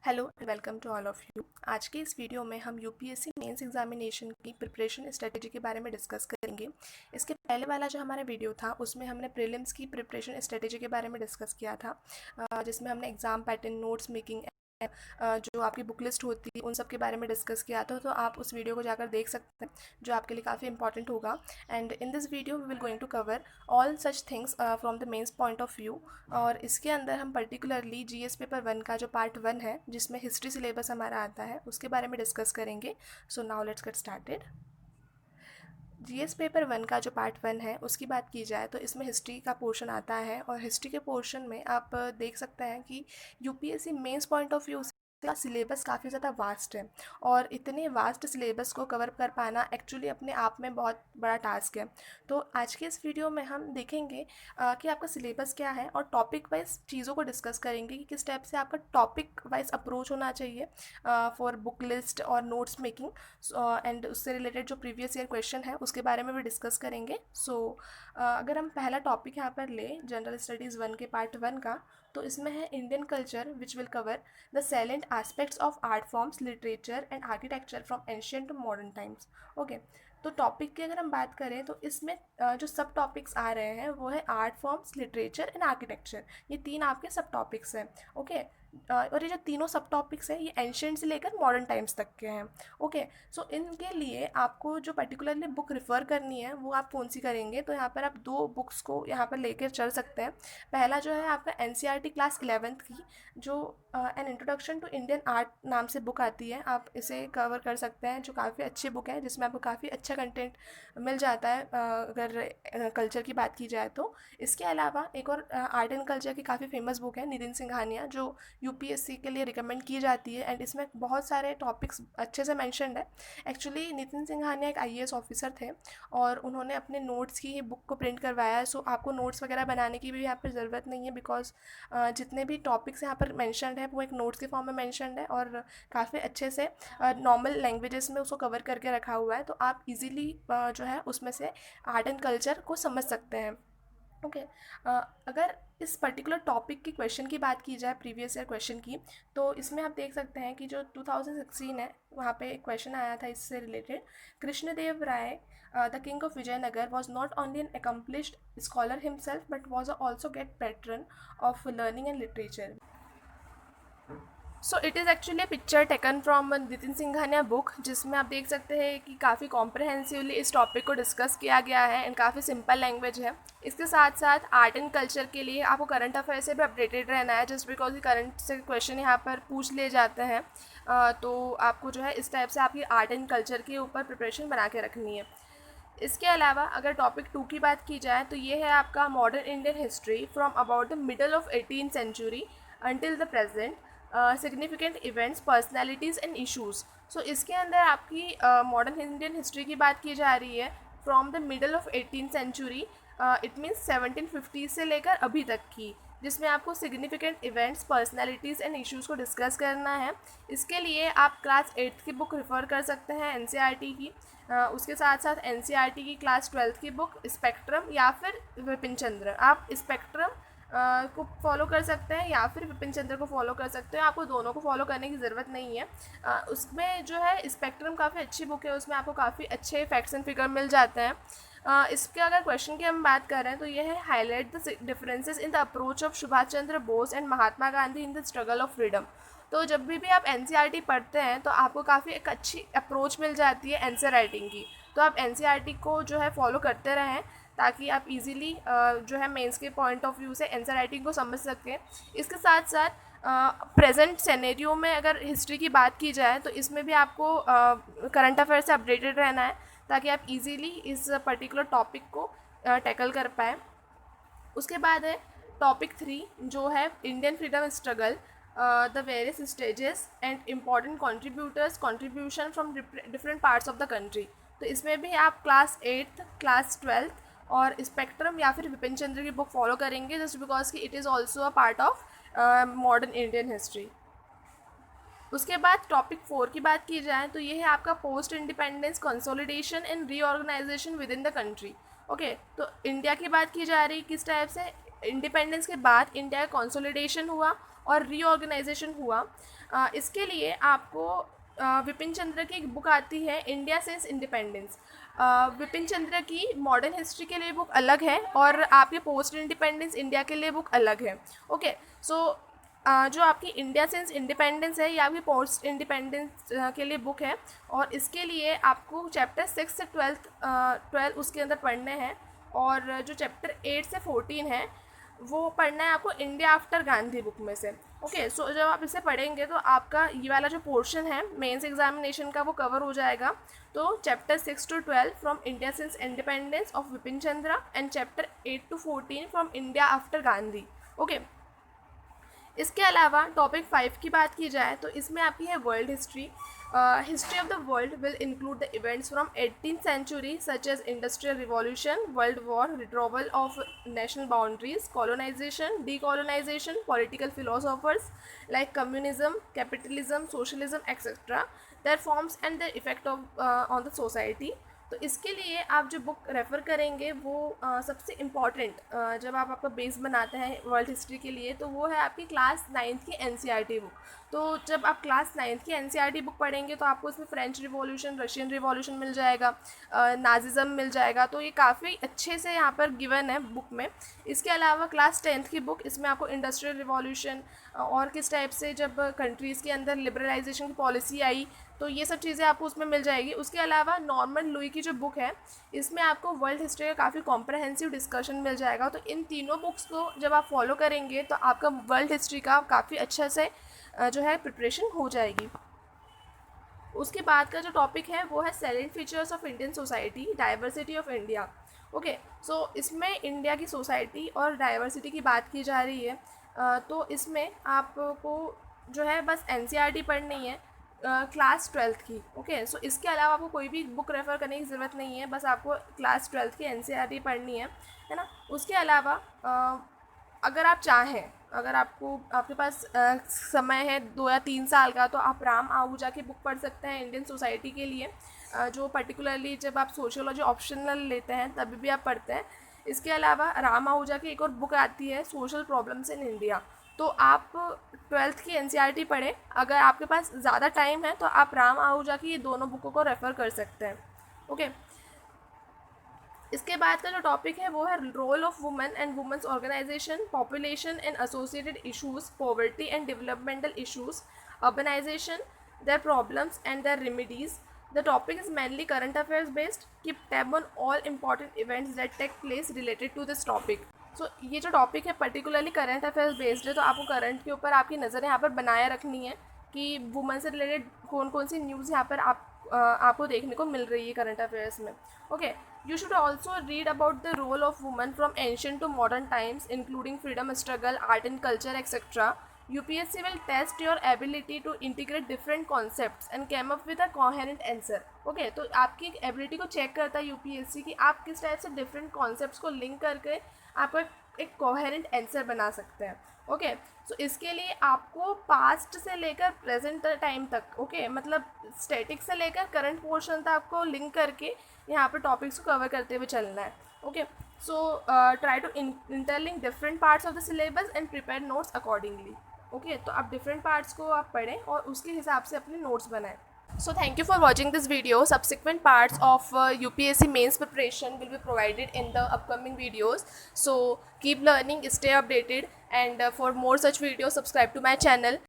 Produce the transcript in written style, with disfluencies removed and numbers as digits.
Hello and welcome to all of you. आज के इस वीडियो में हम यूपीएससी मेंस एग्जामिनेशन की प्रिपरेशन स्ट्रेटजी के बारे में डिस्कस करेंगे। इसके पहले वाला जो हमारा वीडियो था उसमें हमने प्रीलिम्स की प्रिपरेशन स्ट्रेटजी के बारे में डिस्कस किया था, जिसमें हमने एग्ज़ाम पैटर्न, नोट्स मेकिंग, जो आपकी बुक लिस्ट होती है उन सब के बारे में डिस्कस किया था। तो आप उस वीडियो को जाकर देख सकते हैं, जो आपके लिए काफ़ी इंपॉर्टेंट होगा। And in this video we will going to cover all such things from the mains point of view. और इसके अंदर हम पर्टिकुलरली जीएस पेपर 1 का जो पार्ट 1 है, जिसमें हिस्ट्री सिलेबस हमारा आता है, उसके बारे में डिस्कस करेंगे। So now let's get started. GS paper 1 का जो पार्ट 1 है उसकी बात की जाए तो इसमें हिस्ट्री का पोर्शन आता है, और हिस्ट्री के पोर्शन में आप देख सकते हैं कि UPSC mains point of view का सिलेबस काफ़ी ज़्यादा वास्ट है। और इतने वास्ट सिलेबस को कवर कर पाना एक्चुअली अपने आप में बहुत बड़ा टास्क है। तो आज के इस वीडियो में हम देखेंगे कि आपका सिलेबस क्या है, और टॉपिक वाइज चीज़ों को डिस्कस करेंगे कि किस टाइप से आपका टॉपिक वाइज अप्रोच होना चाहिए फॉर बुक लिस्ट और नोट्स मेकिंग। एंड उससे रिलेटेड जो प्रीवियस ईयर क्वेश्चन है उसके बारे में भी डिस्कस करेंगे। अगर हम पहला टॉपिक यहाँ पर ले जनरल स्टडीज़ 1 के पार्ट 1 का, तो इसमें है Indian culture which will cover the salient aspects of art forms, literature and architecture from ancient to modern times. Okay, तो टॉपिक की अगर हम बात करें तो इसमें जो सब टॉपिक्स आ रहे हैं वो है art forms, literature and architecture. ये तीन आपके सब टॉपिक्स हैं। ओके, और ये जो तीनों सब टॉपिक्स हैं ये एंशियंट से लेकर मॉडर्न टाइम्स तक के हैं। ओके, सो इनके लिए आपको जो पर्टिकुलरली बुक रेफ़र करनी है वो आप कौन सी करेंगे, तो यहाँ पर आप दो बुक्स को यहाँ पर लेकर चल सकते हैं। पहला जो है आपका एनसीईआरटी क्लास 11th की, जो an introduction to Indian art नाम से बुक आती है, आप इसे कवर कर सकते हैं, जो काफ़ी अच्छी बुक है जिसमें आपको काफ़ी अच्छा कंटेंट मिल जाता है अगर कल्चर की बात की जाए तो। इसके अलावा एक और आर्ट एंड कल्चर की काफ़ी फेमस बुक है नितिन सिंघानिया, जो यूपीएससी के लिए रिकमेंड की जाती है, एंड इसमें बहुत सारे टॉपिक्स अच्छे से मेंशन्ड है। एक्चुअली नितिन सिंघानिया एक आईएएस ऑफिसर थे, और उन्होंने अपने नोट्स की ही बुक को प्रिंट करवाया है। सो आपको नोट्स वगैरह बनाने की भी यहाँ पर ज़रूरत नहीं है, बिकॉज जितने भी टॉपिक्स यहाँ पर मेंशन्ड है वो एक नोट्स के फॉर्म में मेंशन्ड है, और काफ़ी अच्छे से नॉर्मल लैंग्वेजेस में उसको कवर करके रखा हुआ है। तो आप इजीली जो है उसमें से आर्ट एंड कल्चर को समझ सकते हैं। ओके, अगर इस पर्टिकुलर टॉपिक की क्वेश्चन की बात की जाए, प्रीवियस ईयर क्वेश्चन की, तो इसमें आप देख सकते हैं कि जो 2016 है वहाँ पे एक क्वेश्चन आया था इससे related. Krishnadev Rai, the king of Vijayanagar, was not only an accomplished scholar himself but was also great patron of learning and literature. So it is actually a picture taken from Nitin Singhania book, जिसमें आप देख सकते हैं कि काफ़ी कॉम्प्रहेंसिवली इस टॉपिक को discuss किया गया है, एंड काफ़ी सिंपल लैंग्वेज है। इसके साथ साथ आर्ट एंड कल्चर के लिए आपको करंट अफेयर से भी अपडेटेड रहना है, जस्ट बिकॉज करंट से क्वेश्चन यहाँ पर पूछ लिए जाते हैं। तो आपको जो है इस टाइप से आपकी आर्ट एंड कल्चर के ऊपर प्रिपरेशन बना के रखनी है। इसके अलावा अगर टॉपिक 2 की बात की जाए तो ये है आपका modern Indian history from about the middle of 18th century until the present, significant events, personalities and issues. So इसके अंदर आपकी मॉडर्न इंडियन हिस्ट्री की बात की जा रही है from the middle of 18th century, it means 1750 से लेकर अभी तक की, जिसमें आपको significant events, personalities and issues को डिस्कस करना है। इसके लिए आप क्लास 8th की बुक रेफ़र कर सकते हैं एनसीईआरटी की। उसके साथ साथ एनसीईआरटी की क्लास 12th की बुक स्पेक्ट्रम या फिर विपिन चंद्र, आप स्पेक्ट्रम को फॉलो कर सकते हैं या फिर विपिन चंद्र को फॉलो कर सकते हैं। आपको दोनों को फॉलो करने की ज़रूरत नहीं है। उसमें जो है स्पेक्ट्रम काफ़ी अच्छी बुक है, उसमें आपको काफ़ी अच्छे फैक्ट्स एंड फिगर मिल जाते हैं। इसके अगर क्वेश्चन की हम बात कर रहे हैं तो ये है highlight the differences in the approach of Subhash Chandra Bose and Mahatma Gandhi in the struggle of freedom. तो जब भी आप एनसीईआरटी पढ़ते हैं तो आपको काफ़ी एक अच्छी अप्रोच मिल जाती है आंसर राइटिंग की। तो आप एनसीईआरटी को जो है फॉलो करते रहें, ताकि आप इजीली जो है मेंस के पॉइंट ऑफ व्यू से आंसर राइटिंग को समझ सकें। इसके साथ साथ प्रेजेंट सिनेरियो में अगर हिस्ट्री की बात की जाए तो इसमें भी आपको करंट अफेयर से अपडेटेड रहना है, ताकि आप इजीली इस पर्टिकुलर टॉपिक को टैकल कर पाएँ। उसके बाद है टॉपिक 3, जो है Indian freedom struggle, the various stages and important contribution from different parts of the country. तो इसमें भी आप क्लास 8th, क्लास 12th और स्पेक्ट्रम या फिर विपिन चंद्र की बुक फॉलो करेंगे, जस्ट बिकॉज कि it is also a part of modern Indian history. उसके बाद टॉपिक 4 की बात की जाए तो ये है आपका post independence consolidation and reorganisation within the country. Okay, तो इंडिया की बात की जा रही किस टाइप से इंडिपेंडेंस के बाद इंडिया का कंसोलिडेशन हुआ, और रीऑर्गेनाइजेशन हुआ, इसके लिए आपको विपिन चंद्र की एक बुक आती है इंडिया सिंस इंडिपेंडेंस। विपिन चंद्र की मॉडर्न हिस्ट्री के लिए बुक अलग है और आपके पोस्ट इंडिपेंडेंस इंडिया के लिए बुक अलग है। ओके, सो जो आपकी इंडिया सिंस इंडिपेंडेंस है ये आपकी पोस्ट इंडिपेंडेंस के लिए बुक है, और इसके लिए आपको चैप्टर 6 से 12 उसके अंदर पढ़ने हैं, और जो चैप्टर 8 से 14 है वो पढ़ना है आपको इंडिया आफ्टर गांधी बुक में से। ओके, सो जब आप इसे पढ़ेंगे तो आपका ये वाला जो पोर्शन है मेंस एग्जामिनेशन का वो कवर हो जाएगा। तो chapter 6 to 12 from India since independence of Vipin Chandra and chapter 8 to 14 from India after Gandhi. Okay, इसके अलावा टॉपिक 5 की बात की जाए तो इसमें आपकी है world history. History of the world will include the events from 18th century such as industrial revolution, world war, redrawal of national boundaries, colonisation, decolonisation, political philosophers like communism, capitalism, socialism etcetera, their forms and their effect on the society. तो इसके लिए आप जो book refer करेंगे वो सबसे important जब आप आपका बेस बनाते हैं वर्ल्ड हिस्ट्री के लिए तो वो है आपकी क्लास 9th की NCERT बुक। तो जब आप क्लास 9th की NCERT बुक पढ़ेंगे तो आपको उसमें फ्रेंच रिवॉल्यूशन, रशियन रिवॉल्यूशन मिल जाएगा, नाजिज़म मिल जाएगा, तो ये काफ़ी अच्छे से यहाँ पर गिवन है बुक में। इसके अलावा क्लास 10th की बुक, इसमें आपको इंडस्ट्रियल रिवॉल्यूशन और किस टाइप से जब कंट्रीज़ के अंदर लिबरलाइजेशन की पॉलिसी आई तो ये सब चीज़ें आपको उसमें मिल जाएगी। उसके अलावा नॉर्मन लुई की जो बुक है इसमें आपको वर्ल्ड हिस्ट्री का काफ़ी कॉम्प्रहेंसिव डिस्कशन मिल जाएगा। तो इन तीनों बुक्स को जब आप फॉलो करेंगे तो आपका वर्ल्ड हिस्ट्री का काफ़ी अच्छा से जो है प्रिपरेशन हो जाएगी। उसके बाद का जो टॉपिक है वो है salient features of Indian society, diversity of India. Okay, so इसमें इंडिया की सोसाइटी और डाइवर्सिटी की बात की जा रही है। तो इसमें आपको जो है बस NCERT पढ़नी है क्लास 12th की। ओके, सो इसके अलावा आपको कोई भी बुक रेफ़र करने की ज़रूरत नहीं है, बस आपको क्लास 12th की NCERT पढ़नी है ना। उसके अलावा अगर आप चाहें, अगर आपके पास समय है 2 या 3 साल का तो आप राम आहूजा की बुक पढ़ सकते हैं इंडियन सोसाइटी के लिए, जो पर्टिकुलरली जब आप सोशियोलॉजी ऑप्शनल लेते हैं तभी भी आप पढ़ते हैं। इसके अलावा राम आहूजा की एक और बुक आती है सोशल प्रॉब्लम्स इन इंडिया। तो आप 12th की NCERT पढ़ें, अगर आपके पास ज़्यादा टाइम है तो आप राम आहूजा की ये दोनों बुकों को रेफ़र कर सकते हैं। ओके, इसके बाद का जो टॉपिक है वो है role of women and women's organisation, population and associated issues, poverty and developmental issues, urbanisation, their problems and their remedies. The topic is mainly current affairs based. Keep tab on all important events that take place related to this topic. So ये जो topic है particularly current affairs based है, तो आपको current के ऊपर आपकी नज़र यहाँ पर बनाए रखनी है कि वुमेन से रिलेटेड कौन कौन सी न्यूज़ यहाँ पर आपको देखने को मिल रही है करंट अफेयर्स में। Okay, you should also read about the role of women from ancient to modern times including freedom struggle, art and culture etcetera. UPSC will test your ability to integrate different concepts and came up with a coherent answer. Okay, तो आपकी ability को check करता है UPSC कि आप किस type से different concepts को लिंक करके आपको एक कोहेरेंट आंसर बना सकते हैं। ओके, सो इसके लिए आपको पास्ट से लेकर प्रेजेंट टाइम तक, ओके, मतलब स्टैटिक से लेकर करंट पोर्शन तक आपको लिंक करके यहाँ पर टॉपिक्स को कवर करते हुए चलना है। Okay, so try to interlink different parts of the syllabus and prepare notes accordingly. Okay, तो आप डिफरेंट पार्ट्स को आप पढ़ें और उसके हिसाब से अपने नोट्स बनाएं। So thank you for watching this video. Subsequent parts of UPSC mains preparation will be provided in the upcoming videos. So keep learning, stay updated, and for more such videos subscribe to my channel.